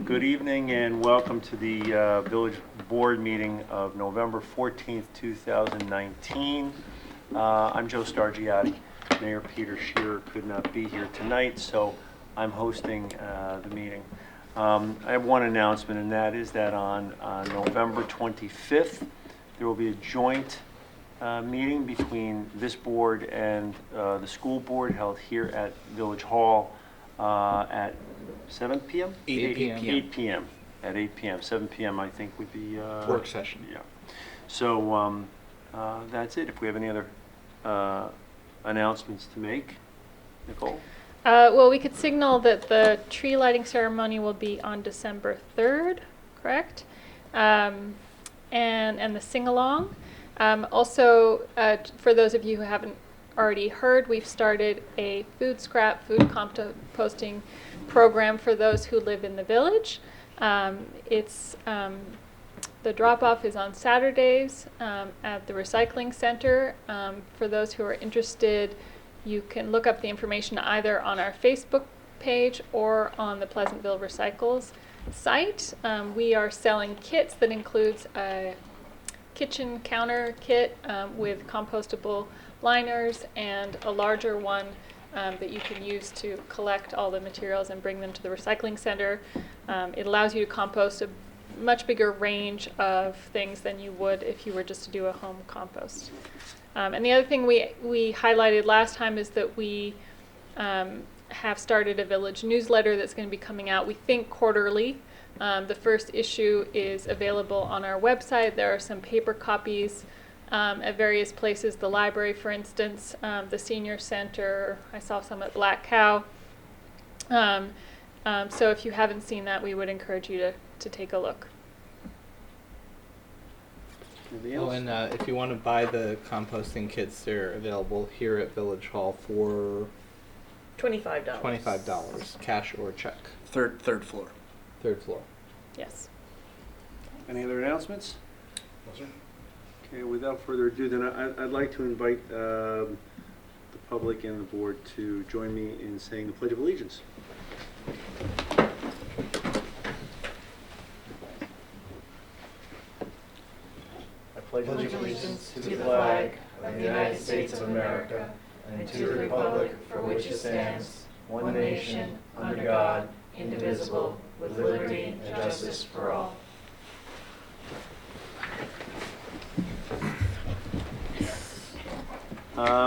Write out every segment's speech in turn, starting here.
Good evening and welcome to the Village Board meeting of November 14th, 2019. I'm Joe Stargiotti. Mayor Peter Shearer could not be here tonight, so I'm hosting the meeting. I have one announcement, and that is that on November 25th, there will be a joint meeting between this board and the school board held here at Village Hall at 7 p.m.? 8 p.m. 8 p.m. At 8 p.m. 7 p.m. I think would be work session. Yeah. So that's it. If we have any other announcements to make, Nicole? Well, we could signal that the tree lighting ceremony will be on December 3rd, correct? And the sing-along. Also, for those of you who haven't already heard, we've started a food composting program for those who live in the village. The drop-off is on Saturdays at the recycling center. For those who are interested, you can look up the information either on our Facebook page or on the Pleasantville Recycles site. We are selling kits that includes a kitchen counter kit with compostable liners and a larger one that you can use to collect all the materials and bring them to the recycling center. It allows you to compost a much bigger range of things than you would if you were just to do a home compost. And the other thing we highlighted last time is that we have started a village newsletter that's going to be coming out, we think, quarterly. The first issue is available on our website. There are some paper copies at various places, the library, for instance, the senior center. I saw some at Black Cow. So if you haven't seen that, we would encourage you to take a look. Oh, and if you want to buy the composting kits, they're available here at Village Hall for $25. $25, cash or check. Third floor. Third floor. Yes. Any other announcements? No, sir. Okay, without further ado, then I'd like to invite the public and the board to join me in saying the Pledge of Allegiance. I pledge Allegiance to the flag of the United States of America and to the republic for which it stands, one nation, under God, indivisible, with liberty and justice for all.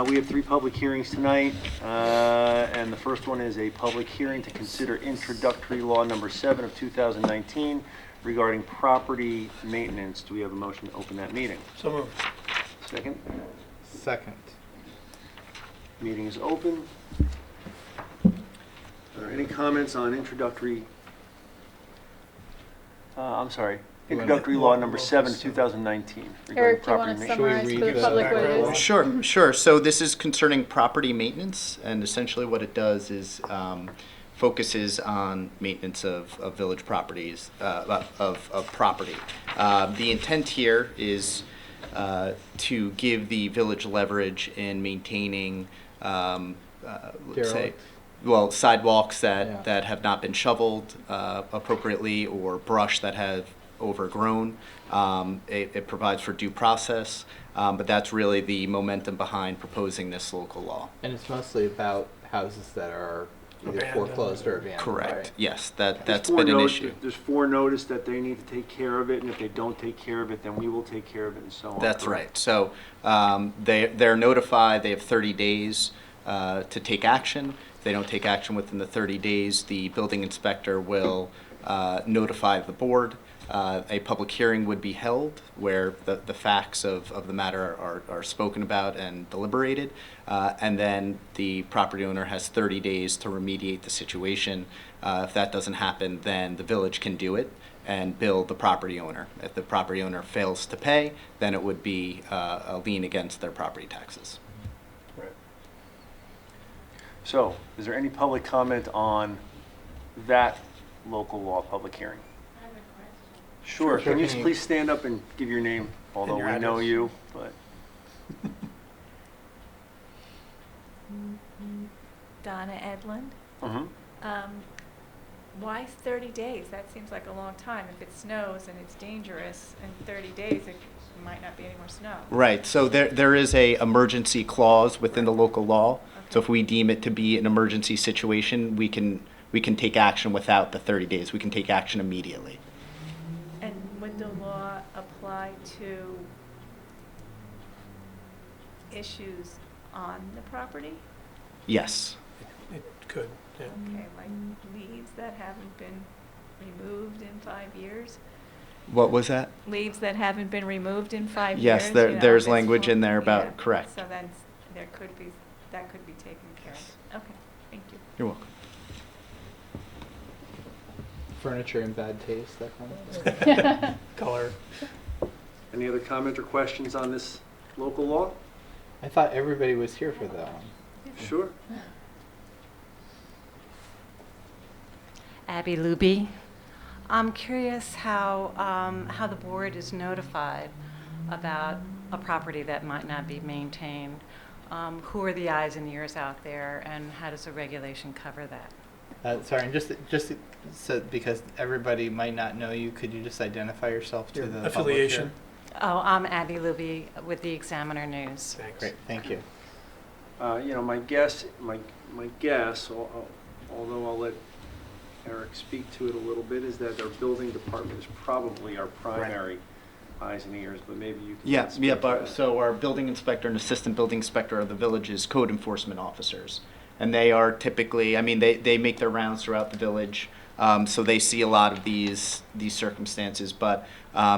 We have 3 public hearings tonight, and the first one is a public hearing to consider introductory law number 7 of 2019 regarding property maintenance. Do we have a motion to open that meeting? So moved. Second? Second. Meeting is open. Are there any comments on introductory introductory law number 7 of 2019 regarding Eric, do you property want to maintenance? summarize Should we for read the the public what it background? is? Sure. So this is concerning property maintenance, and essentially what it does is focuses on maintenance of village properties, of property. The intent here is to give the village leverage in maintaining, let's say, sidewalks that have not been shoveled appropriately, or brush that have overgrown. It provides for due process, but that's really the momentum behind proposing this local law. And it's mostly about houses that are either foreclosed or abandoned. Correct. Right? Yes, that's There's been an foreknow- issue. There's foreknotice that they need to take care of it, and if they don't take care of it, then we will take care of it, and so on. That's correct? right. So they're notified. They have 30 days to take action. If they don't take action within the 30 days, the building inspector will notify the board. A public hearing would be held where the facts of the matter are spoken about and deliberated, and then the property owner has 30 days to remediate the situation. If that doesn't happen, then the village can do it and bill the property owner. If the property owner fails to pay, then it would be a lien against their property taxes. Right. So, is there any public comment on that local law public hearing? Sure. Sure, Can you can you- please stand up and give your name, although your we know address. you, but. Donna Edlund. Mhm. Why 30 days? That seems like a long time. If it snows and it's dangerous, in 30 days it might not be any more snow. Right, so there is a emergency clause within the local law. So if we deem it to be an emergency situation, we can take action without the 30 days. We can take action immediately. And would the law apply to issues on the property? Yes. It could, yeah. Okay, like leaves that haven't been removed in 5 years? What was that? Leaves that haven't been removed in 5 Yes, years? there- you know, there's if it's language full- in there about- yeah, correct. So then that could be taken care of. Okay, thank you. You're welcome. Furniture in bad taste, that kind of thing. Color. Any other comment or questions on this local law? I thought everybody was here for that one. Sure. Abby Luby. I'm curious how the board is notified about a property that might not be maintained. Who are the eyes and ears out there, and how does the regulation cover that? Sorry, and just so because everybody might not know you, could you just identify yourself to Your the public affiliation. here? Oh, I'm Abby Luby with the Examiner News. Thanks. Great, thank you. My guess, although I'll let Eric speak to it a little bit, is that our building department is probably our primary eyes and ears, but maybe you can. Yeah, speak to that. so our building inspector and assistant building inspector are the village's code enforcement officers. And they are typically, they make their rounds throughout the village, so they see a lot of these circumstances, but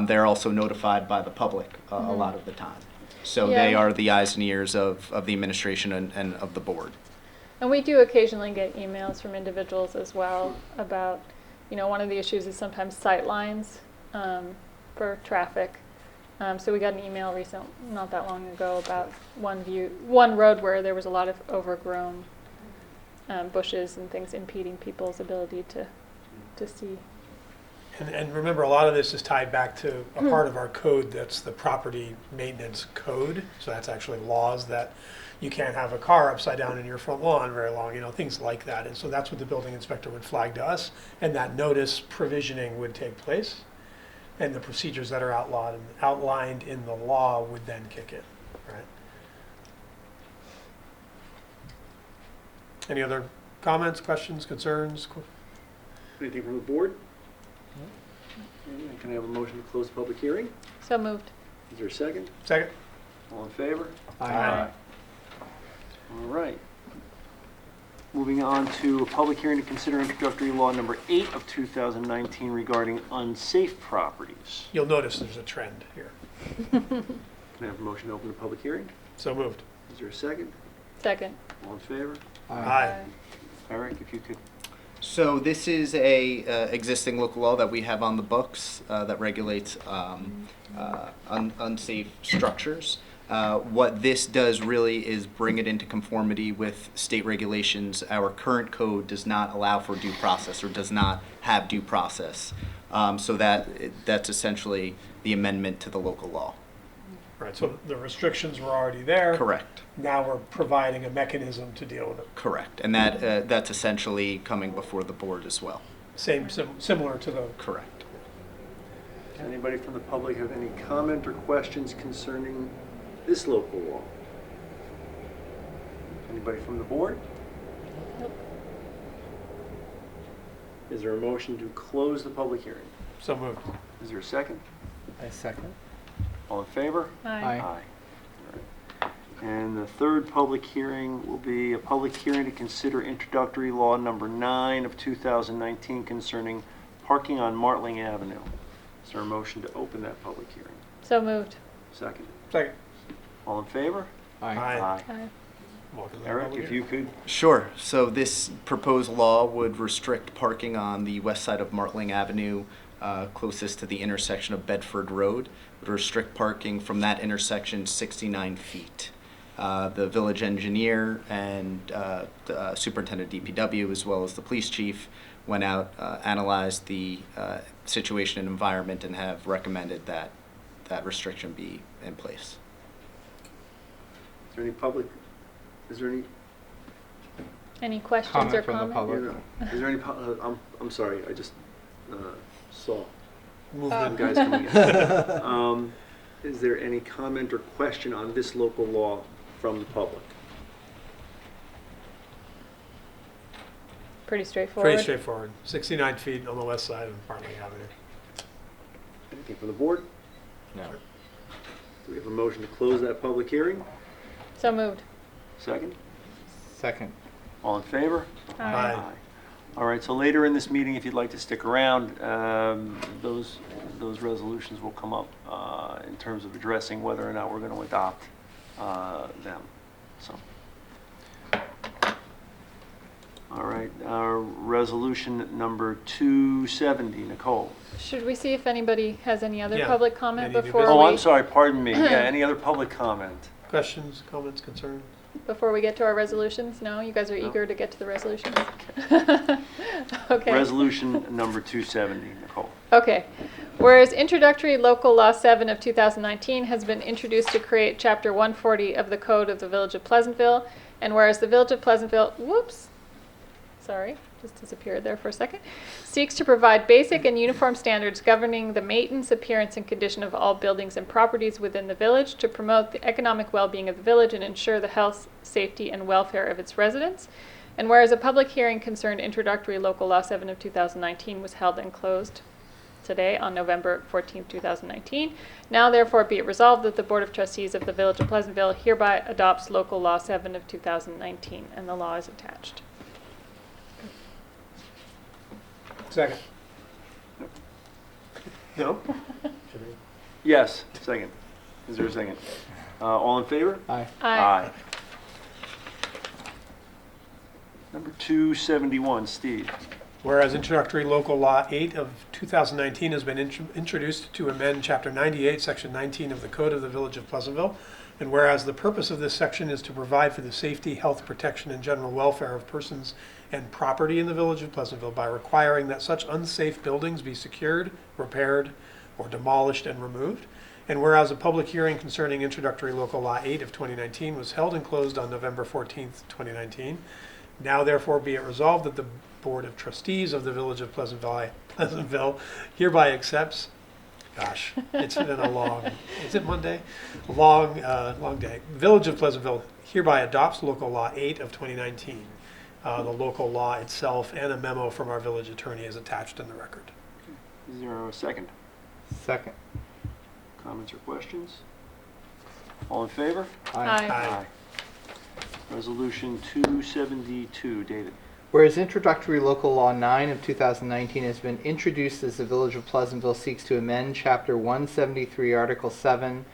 they're also notified by the public a lot of the time. So they Yeah. are the eyes and ears of the administration and of the board. And we do occasionally get emails from individuals as well about, one of the issues is sometimes sight lines for traffic. So we got an email not that long ago about one road where there was a lot of overgrown bushes and things impeding people's ability to see. And remember, a lot of this is tied back to a part of our code that's the property maintenance code. So that's actually laws that you can't have a car upside down in your front lawn very long, things like that. And so that's what the building inspector would flag to us, and that notice provisioning would take place. And the procedures that are outlined in the law would then kick in, right? Any other comments, questions, concerns? Anything from the board? Can I have a motion to close the public hearing? So moved. Is there a second? Second? All in favor? Aye. All right. Moving on to a public hearing to consider introductory law number 8 of 2019 regarding unsafe properties. You'll notice there's a trend here. Can I have a motion to open the public hearing? So moved. Is there a second? Second. All in favor? Aye. Eric, if you could. So this is a existing local law that we have on the books that regulates unsafe structures. What this does really is bring it into conformity with state regulations. Our current code does not allow for due process or does not have due process. So that's essentially the amendment to the local law. Right, so the restrictions were already there. Correct. Now we're providing a mechanism to deal with it. Correct. And that's essentially coming before the board as well. Similar to the. Correct. Does anybody from the public have any comment or questions concerning this local law? Anybody from the board? Nope. Is there a motion to close the public hearing? So moved. Is there a second? I second. All in favor? Aye. Aye. All right. And the third public hearing will be a public hearing to consider introductory law number 9 of 2019 concerning parking on Martling Avenue. Is there a motion to open that public hearing? So moved. Second. Second. All in favor? Aye. Aye. Aye. Welcome to the Eric, public if you hearing. could. Sure. So this proposed law would restrict parking on the west side of Martling Avenue, closest to the intersection of Bedford Road. Would restrict parking from that intersection 69 feet. The village engineer and the superintendent DPW, as well as the police chief, went out, analyzed the situation and environment, and have recommended that that restriction be in place. Is there any Any questions or Comment from the comments? public. Is there any, I'm sorry, I just saw some Movement. guys coming in. Is there any comment or question on this local law from the public? Pretty straightforward. Pretty straightforward. 69 feet on the west side of Bartley Avenue. Anything from the board? No. Do we have a motion to close that public hearing? So moved. Second? Second. All in favor? Aye. All right, so later in this meeting, if you'd like to stick around, those resolutions will come up in terms of addressing whether or not we're going to adopt them. So, all right, resolution number 270, Nicole. Should we see if anybody has any other Yeah. public comment Any new before business? Oh, we I'm sorry, pardon me. Yeah, any other public comment? Questions, comments, concerns? before we get to our resolutions? No, you guys are No. eager to get to the resolutions. Okay. Resolution number 270, Nicole. Okay. Whereas introductory local law 7 of 2019 has been introduced to create chapter 140 of the Code of the Village of Pleasantville, and whereas the Village of Pleasantville, sorry, just disappeared there for a second, seeks to provide basic and uniform standards governing the maintenance, appearance, and condition of all buildings and properties within the village to promote the economic well-being of the village and ensure the health, safety, and welfare of its residents. And whereas a public hearing concerned introductory local law 7 of 2019 was held and closed today on November 14, 2019. Now therefore be it resolved that the Board of Trustees of the Village of Pleasantville hereby adopts local law 7 of 2019, and the law is attached. Second. No? Yes, second. Is there a second? All in favor? Aye. Aye. Number 271, Steve. Whereas introductory local law 8 of 2019 has been introduced to amend chapter 98, section 19 of the Code of the Village of Pleasantville, and whereas the purpose of this section is to provide for the safety, health, protection, and general welfare of persons and property in the Village of Pleasantville by requiring that such unsafe buildings be secured, repaired, or demolished and removed. And whereas a public hearing concerning introductory local law 8 of 2019 was held and closed on November 14th, 2019, now therefore be it resolved that the Board of Trustees of the Village of Pleasantville hereby accepts, gosh, it's been a long, is it Monday? Long day. Village of Pleasantville hereby adopts local law 8 of 2019. The local law itself and a memo from our village attorney is attached in the record. Is there a second? Second. Comments or questions? All in favor? Aye. Aye. Resolution 272, David. Whereas introductory local law 9 of 2019 has been introduced as the Village of Pleasantville seeks to amend chapter 173, article 7,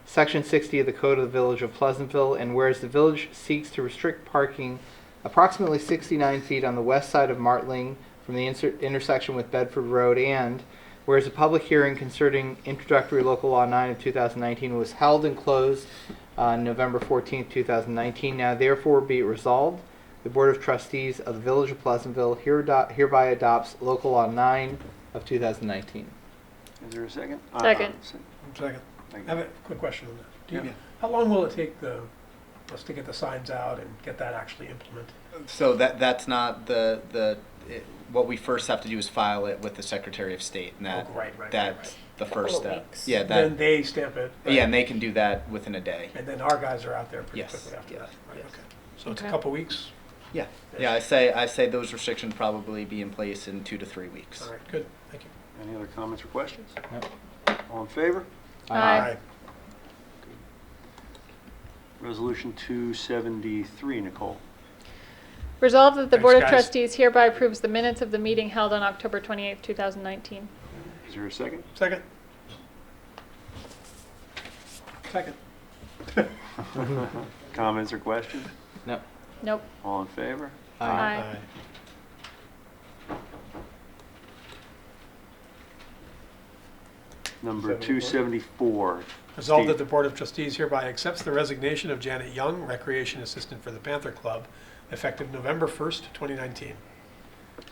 section 60 of the Code of the Village of Pleasantville, and whereas the village seeks to restrict parking approximately 69 feet on the west side of Martling from the intersection with Bedford Road, and whereas a public hearing concerning introductory local law 9 of 2019 was held and closed on November 14, 2019, now therefore be it resolved, the Board of Trustees of the Village of Pleasantville hereby adopts local law 9 of 2019. Is there a second? Second. Second. Thank I have you. a quick question on that. Do you- Yeah. How long will it take us to get the signs out and get that actually implemented? So that's not what we first have to do is file it with the Secretary of State, and that Oh, right. that's the first Couple of step. weeks. Yeah, Then that they stamp it. right? yeah, and they can do that within a day. And then our guys are out there pretty Yes, quickly after yes, that. Right, yes. okay. So it's a Okay. couple weeks? Yeah, yeah. I say those restrictions probably be in place in 2 to 3 weeks. All right, good, thank you. Any other comments or questions? No. All in favor? Aye. Resolution 273, Nicole. Resolved that the Thanks, Board of guys. Trustees hereby approves the minutes of the meeting held on October 28, 2019. Is there a second? Second. Second. Comments or questions? No. Nope. All in favor? Aye. Number 274. Resolved that Steve. the Board of Trustees hereby accepts the resignation of Janet Young, Recreation Assistant for the Panther Club, effective November 1st, 2019. Is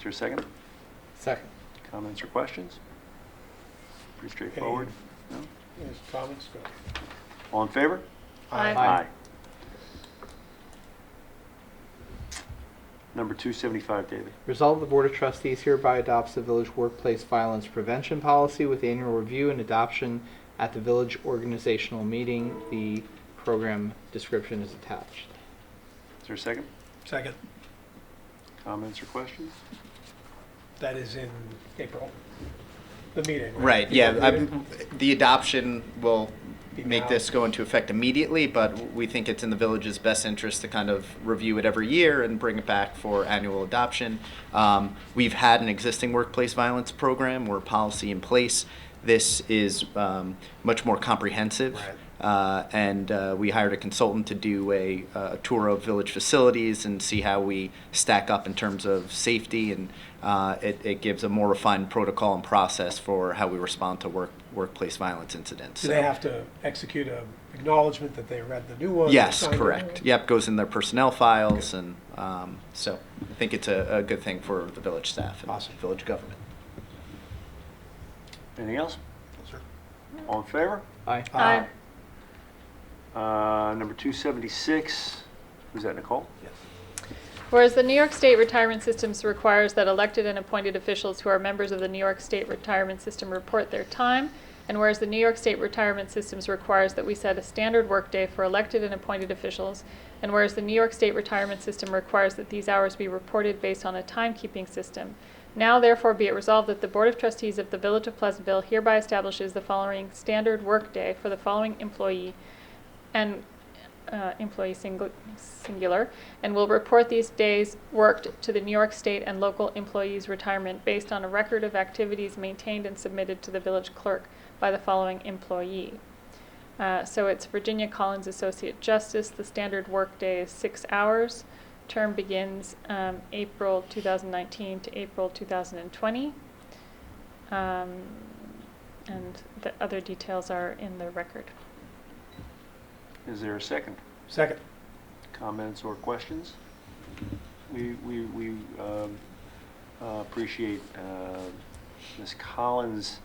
there a second? Second. Comments or questions? Pretty straightforward. No? Any comments? Go. All in favor? Aye. Aye. Number 275, David. Resolved, the Board of Trustees hereby adopts the village workplace violence prevention policy with annual review and adoption at the village organizational meeting. The program description is attached. Is there a second? Second. Comments or questions? That is in April, the meeting. Right, yeah, April meeting. the adoption will Be make now. this go into effect immediately, but we think it's in the village's best interest to kind of review it every year and bring it back for annual adoption. We've had an existing workplace violence program or policy in place. This is much more comprehensive. Right. And we hired a consultant to do a tour of village facilities and see how we stack up in terms of safety, and it gives a more refined protocol and process for how we respond to workplace violence incidents. Do So- they have to execute a acknowledgement that they read the new one? Yes, signed it? correct. Yep, goes in their personnel files, and so I think it's a good thing for the village staff and Awesome. village government. Anything else? Yes, sir. All in favor? Aye. Aye. Number 276, who's that, Nicole? Yes. Whereas the New York State Retirement Systems requires that elected and appointed officials who are members of the New York State Retirement System report their time, and whereas the New York State Retirement Systems requires that we set a standard workday for elected and appointed officials, and whereas the New York State Retirement System requires that these hours be reported based on a timekeeping system, now therefore be it resolved that the Board of Trustees of the Village of Pleasantville hereby establishes the following standard workday for the following employee and singular, and will report these days worked to the New York State and local employees' retirement based on a record of activities maintained and submitted to the village clerk by the following employee. So it's Virginia Collins, Associate Justice. The standard workday is 6 hours. Term begins April 2019 to April 2020. And the other details are in the record. Is there a second? Second. Comments or questions? We appreciate Ms. Collins'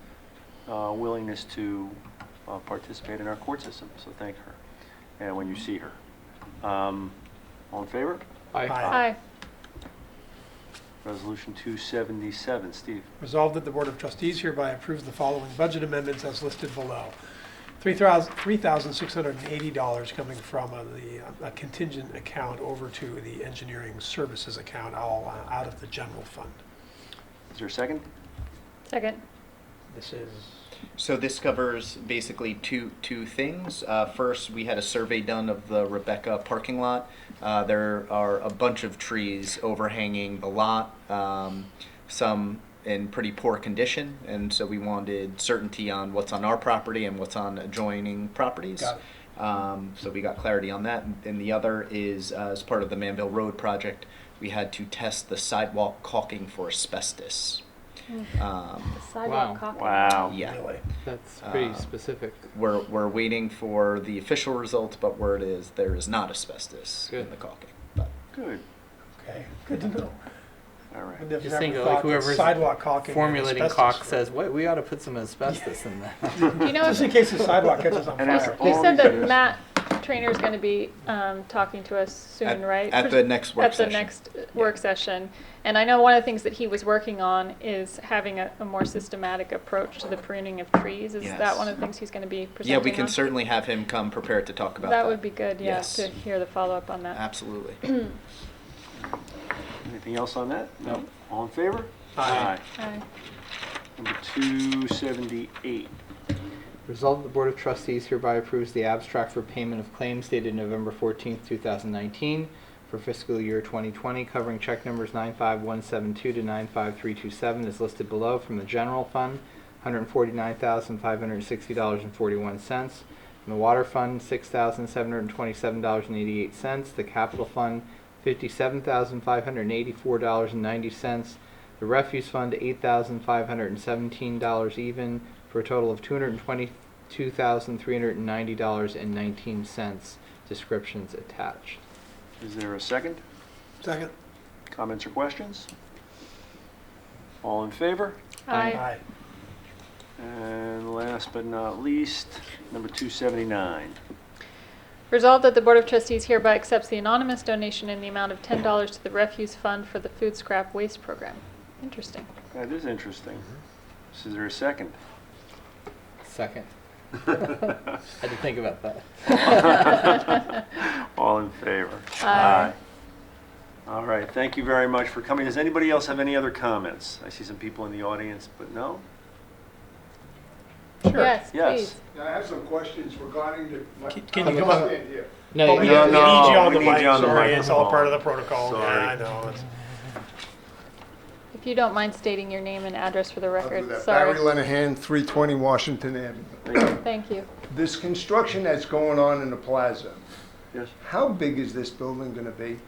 willingness to participate in our court system, so thank her, and when you see her. All in favor? Aye. Aye. Resolution 277, Steve. Resolved that the Board of Trustees hereby approves the following budget amendments as listed below. $3,680 coming from a contingent account over to the engineering services account, all out of the general fund. Is there a second? Second. This is, So this covers basically two things. First, we had a survey done of the Rebecca parking lot. There are a bunch of trees overhanging the lot, some in pretty poor condition, and so we wanted certainty on what's on our property and what's on adjoining properties. Got So we got clarity on that. And the other is, as part of the Manville Road project, we had to test the sidewalk caulking for asbestos. The Wow. sidewalk caulking. Wow. Yeah. really, That's pretty Uh, specific. We're waiting for the official results, but word is there is not asbestos in Good. the caulking. But Good. okay, good to know. All right. I've never Just think of, thought like, that whoever's sidewalk caulking and formulating asbestos caulk were- says, "What, we ought to put some asbestos in that." You know, Just in case the sidewalk catches on And he, after fire. he all said these that years- Matt Trainer's going to be talking to us soon, At- right? at the next work At the session. next work session. And I know one of the things that he was working on is having a more systematic approach to the pruning of trees. Is Yes. that one of the things he's going to be presenting yeah, we can on? certainly have him come prepared to talk about that. That would be good, yeah, Yes. to hear the follow-up on that. Absolutely. Anything else on that? No. All in favor? Aye. Aye. Number 278. Resolved, the Board of Trustees hereby approves the abstract for payment of claims dated November 14th, 2019 for fiscal year 2020, covering check numbers 95172 to 95327 as listed below from the general fund, $149,560.41. From the water fund, $6,727.88. The capital fund, $57,584.90. The refuse fund, $8,517 even, for a total of $222,390.19. Descriptions attached. Is there a second? Second. Comments or questions? All in favor? Aye. And last but not least, number 279. Resolved that the Board of Trustees hereby accepts the anonymous donation in the amount of $10 to the Refuse Fund for the Food Scrap Waste Program. Interesting. That is interesting. Is there a second? Second. Had to think about that. All in favor? Aye. All right, thank you very much for coming. Does anybody else have any other comments? I see some people in the audience, but no? Yes, Yes. please. Now, I have some questions regarding the. Can you come up? Stand here. No, Oh, you- we No, need no, you on we the need mic, you on the sorry, it's all microphone. part of the protocol. Sorry. Yeah, I know. If you don't mind stating your name and address for the I'll do record. that. Sorry. Barry Lenahan, 320 Washington Avenue. Thank you. This construction that's going on in the plaza, Yes. how big is this building gonna be?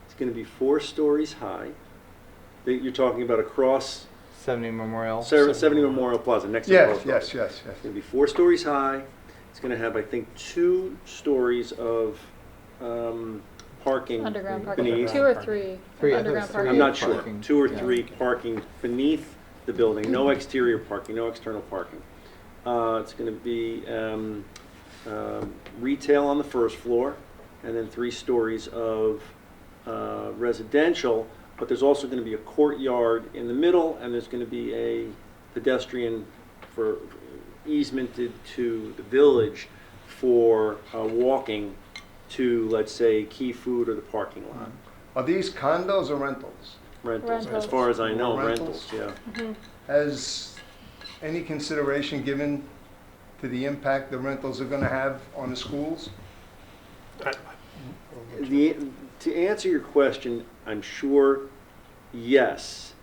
It's going to be 4 stories high. You're talking about across 70 Memorial. 70 Memorial Plaza, next to the Yes, post office. yes. It's going to be 4 stories high. It's going to have, I think, 2 stories of parking Underground parking. beneath. 2 or 3. Three, I thought it Underground was parking. I'm not sure. Parking. 2 or Yeah. 3 parking beneath the building. No exterior parking, no external parking. It's going to be retail on the first floor, and then 3 stories of residential. But there's also going to be a courtyard in the middle, and there's going to be a pedestrian for easemented to the village for walking to, let's say, Key Food or the parking lot. Are these condos or rentals? Rentals, as Rentals. far as I know, Rentals? rentals, yeah. Has any consideration given to the impact the rentals are gonna have on the schools? To answer your question, I'm sure, yes.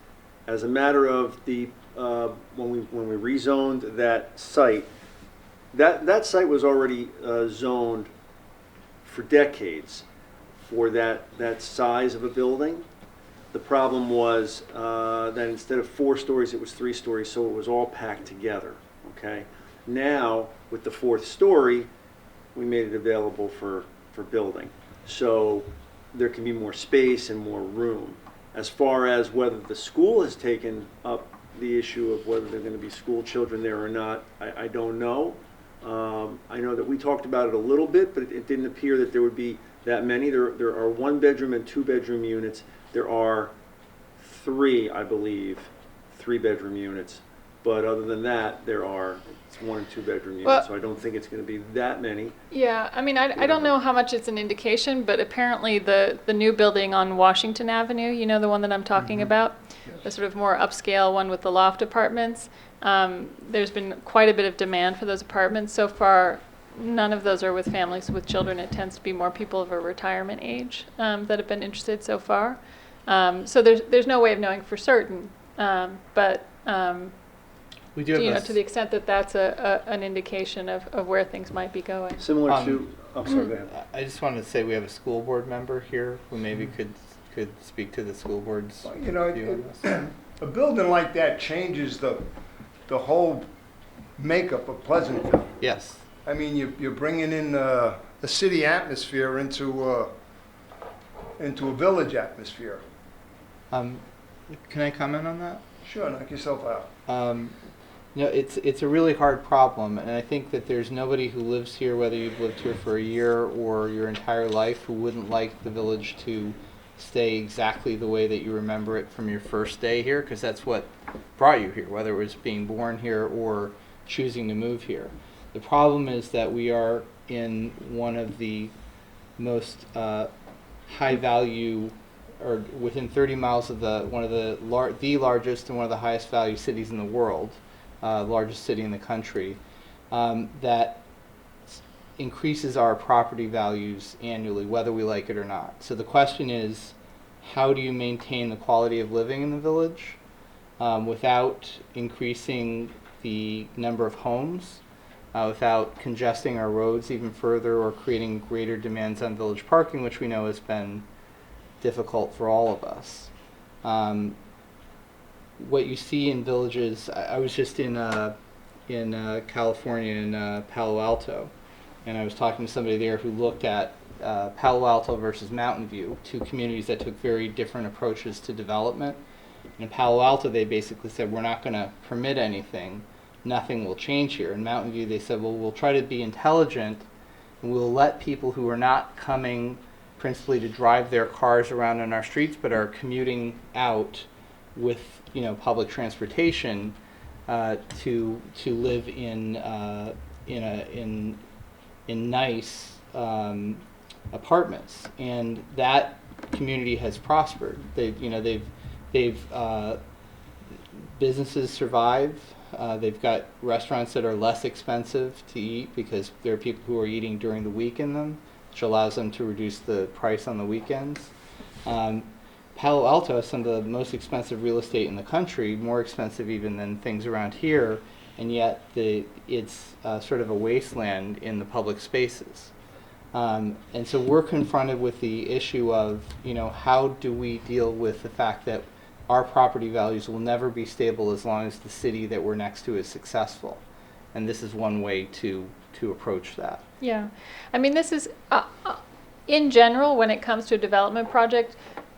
As a matter of the, when we rezoned that site, that site was already zoned for decades for that size of a building. The problem was that instead of 4 stories, it was 3 stories, so it was all packed together, okay? Now, with the 4th story, we made it available for building. So there can be more space and more room. As far as whether the school has taken up the issue of whether there are going to be school children there or not, I don't know. I know that we talked about it a little bit, but it didn't appear that there would be that many. There are 1-bedroom and 2-bedroom units. There are 3, I believe, 3-bedroom units. But other than that, there are 1 and 2-bedroom units. Well- So I don't think it's going to be that many. Yeah, I mean, I don't know how much it's an indication, but apparently the new building on Washington Avenue, you know, the one that I'm talking about, the sort of more upscale one with the loft apartments, there's been quite a bit of demand for those apartments. So far, none of those are with families with children. It tends to be more people of a retirement age that have been interested so far. So there's no way of knowing for certain, but We do have you know, a to the extent that that's an indication of where things might be going. Similar Um, to, I'm sorry, go ahead. I just wanted to say we have a school board member here who maybe could speak to the school board's You know, view on this. a building like that changes the whole makeup of Pleasantville. Yes. I mean, you're bringing in the city atmosphere into a village atmosphere. Can I comment on that? Sure, knock yourself out. No, it's a really hard problem, and I think that there's nobody who lives here, whether you've lived here for a year or your entire life, who wouldn't like the village to stay exactly the way that you remember it from your first day here, because that's what brought you here, whether it was being born here or choosing to move here. The problem is that we are in one of the most high value, or within 30 miles of one of the largest and one of the highest value cities in the world, largest city in the country, that increases our property values annually, whether we like it or not. So the question is, how do you maintain the quality of living in the village without increasing the number of homes, without congesting our roads even further or creating greater demands on village parking, which we know has been difficult for all of us. What you see in villages, I was just in California, in Palo Alto, and I was talking to somebody there who looked at Palo Alto versus Mountain View, 2 communities that took very different approaches to development. In Palo Alto, they basically said, we're not going to permit anything, nothing will change here. In Mountain View, they said, well, we'll try to be intelligent We'll let people who are not coming principally to drive their cars around on our streets, but are commuting out with, public transportation, to live in nice apartments, and that community has prospered. Businesses survive. They've got restaurants that are less expensive to eat because there are people who are eating during the week in them, which allows them to reduce the price on the weekends. Palo Alto has some of the most expensive real estate in the country, more expensive even than things around here, and yet it's sort of a wasteland in the public spaces. And so we're confronted with the issue of, how do we deal with the fact that our property values will never be stable as long as the city that we're next to is successful. And this is one way to approach that. Yeah. I mean, this is, in general, when it comes to a development project,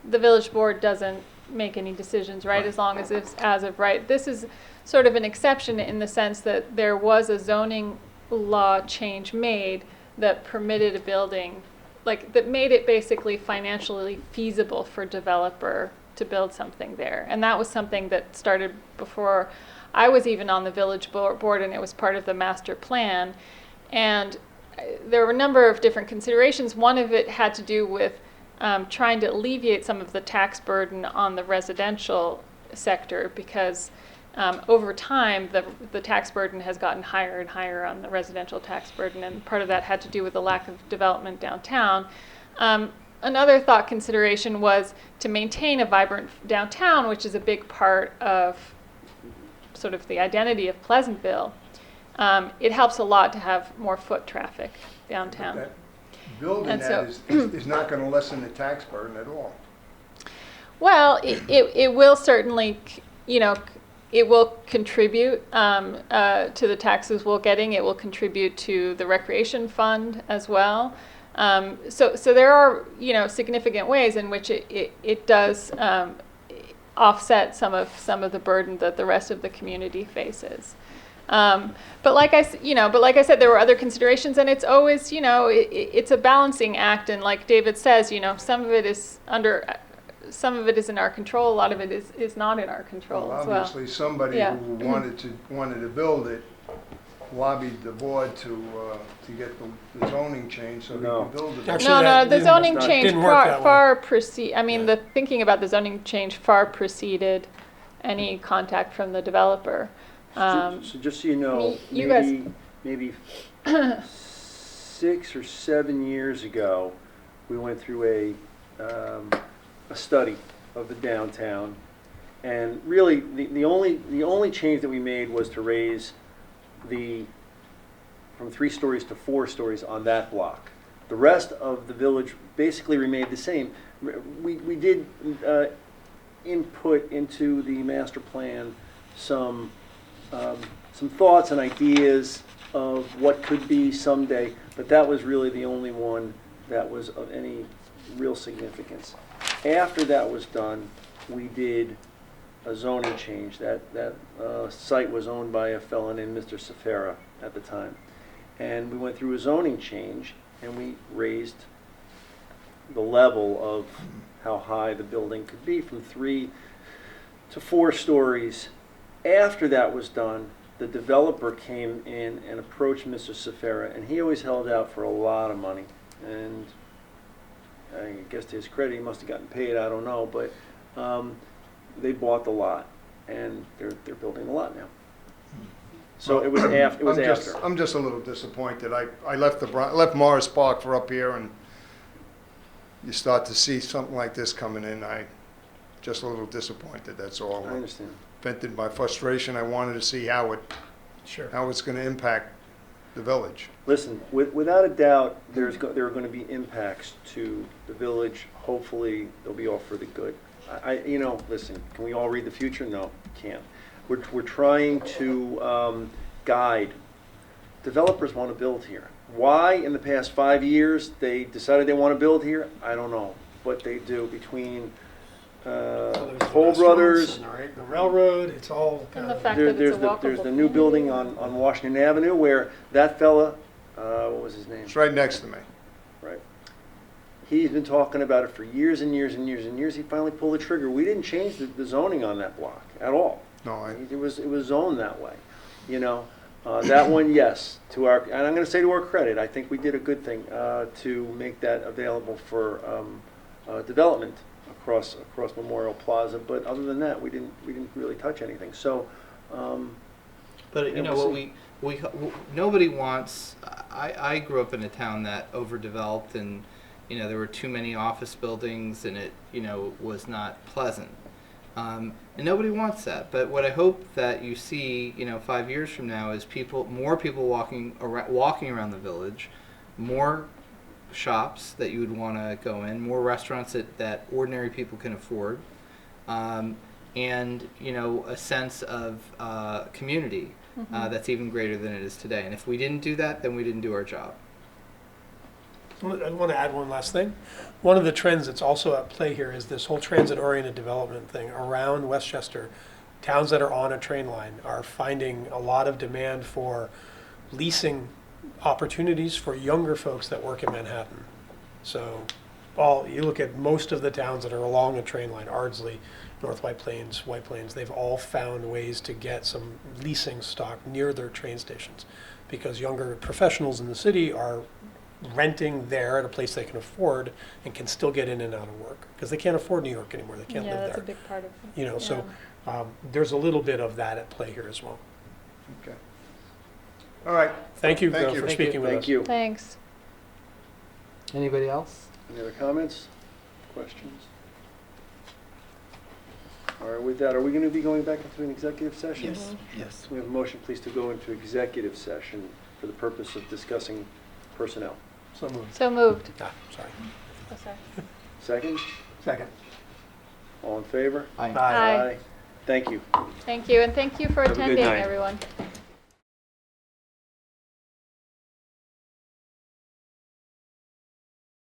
the village board doesn't make any decisions, right? As long as it's as of right. This is sort of an exception in the sense that there was a zoning law change made that permitted a building, that made it basically financially feasible for a developer to build something there. And that was something that started before I was even on the village board, and it was part of the master plan. And there were a number of different considerations. One of it had to do with trying to alleviate some of the tax burden on the residential sector, because over time the tax burden has gotten higher and higher on the residential tax burden, and part of that had to do with the lack of development downtown. Another thought consideration was to maintain a vibrant downtown, which is a big part of sort of the identity of Pleasantville. It helps a lot to have more foot traffic downtown. That building And that so- is not going to lessen the tax burden at all. Well, it will certainly, it will contribute to the taxes we're getting. It will contribute to the recreation fund as well. So there are, significant ways in which it does offset some of the burden that the rest of the community faces. But like I said, there were other considerations, and it's always, it's a balancing act. And like David says, some of it is in our control. A lot of it is not in our control as well. Obviously, somebody Yeah. who wanted to build it lobbied the board to get the zoning change so they No. could build it. Actually, No, that the zoning didn't- change didn't work that way. far precede. I mean, Yeah. the thinking about the zoning change far preceded any contact from the developer. So just so you know, you guys- maybe 6 or 7 years ago, we went through a study of the downtown, and really the only change that we made was to raise from 3 stories to 4 stories on that block. The rest of the village basically remained the same. We did input into the master plan some thoughts and ideas of what could be someday, but that was really the only one that was of any real significance. After that was done, we did a zoning change. That site was owned by a fellow named Mr. Safera at the time. And we went through a zoning change, and we raised the level of how high the building could be from 3 to 4 stories. After that was done, the developer came in and approached Mr. Safera, and he always held out for a lot of money. And I guess to his credit, he must have gotten paid, I don't know, but they bought the lot, and they're building the lot now. So it was after. I'm just a little disappointed. I left Morris Park for up here, and you start to see something like this coming in. Just a little disappointed, that's all. I understand. Vented my frustration. I wanted to see how it's going to impact the village. Listen, without a doubt, there are going to be impacts to the village. Hopefully, they'll be all for the good. Listen, can we all read the future? No, can't. We're trying to guide. Developers want to build here. Why, in the past 5 years, they decided they want to build here? I don't know, but they do. Between Toll Brothers, The railroad, it's all And kind the of. fact that it's a there's walkable the new building on Washington Avenue where that fella what was his name? It's right next to me. Right. He's been talking about it for years and years and years and years. He finally pulled the trigger. We didn't change the zoning on that block at all. No, It was zoned that way, you know. That one, yes, to our, and I'm going to say to our credit, I think we did a good thing to make that available for development across Memorial Plaza. But other than that, we didn't really touch anything. So, But Yeah, you know we'll what see. nobody wants. I grew up in a town that overdeveloped, and you know there were too many office buildings, and it was not pleasant. And nobody wants that. But what I hope that you see, 5 years from now, is more people walking around the village, more shops that you would want to go in, more restaurants that ordinary people can afford, and a sense of community that's even greater than it is today. And if we didn't do that, then we didn't do our job. I want to add one last thing. One of the trends that's also at play here is this whole transit-oriented development thing around Westchester. Towns that are on a train line are finding a lot of demand for leasing opportunities for younger folks that work in Manhattan. So you look at most of the towns that are along a train line, Ardsley, North White Plains, they've all found ways to get some leasing stock near their train stations because younger professionals in the city are renting there at a place they can afford and can still get in and out of work because they can't afford New York anymore. They can't live there. Yeah, that's a big part of it. So there's a little bit of that at play here as well. Okay. All right. Thank you, Thank you. for Thank speaking with us. Thank you. Thanks. Anybody else? Any other comments, questions? All right, with that, are we going to be going back into an executive session? Yes. We have a motion, please, to go into executive session for the purpose of discussing personnel. So moved. So moved. Sorry. Oh, sorry. Second? Second. All in favor? Aye. Aye. Thank you. Thank you, and thank you for Have a good attending, night. everyone.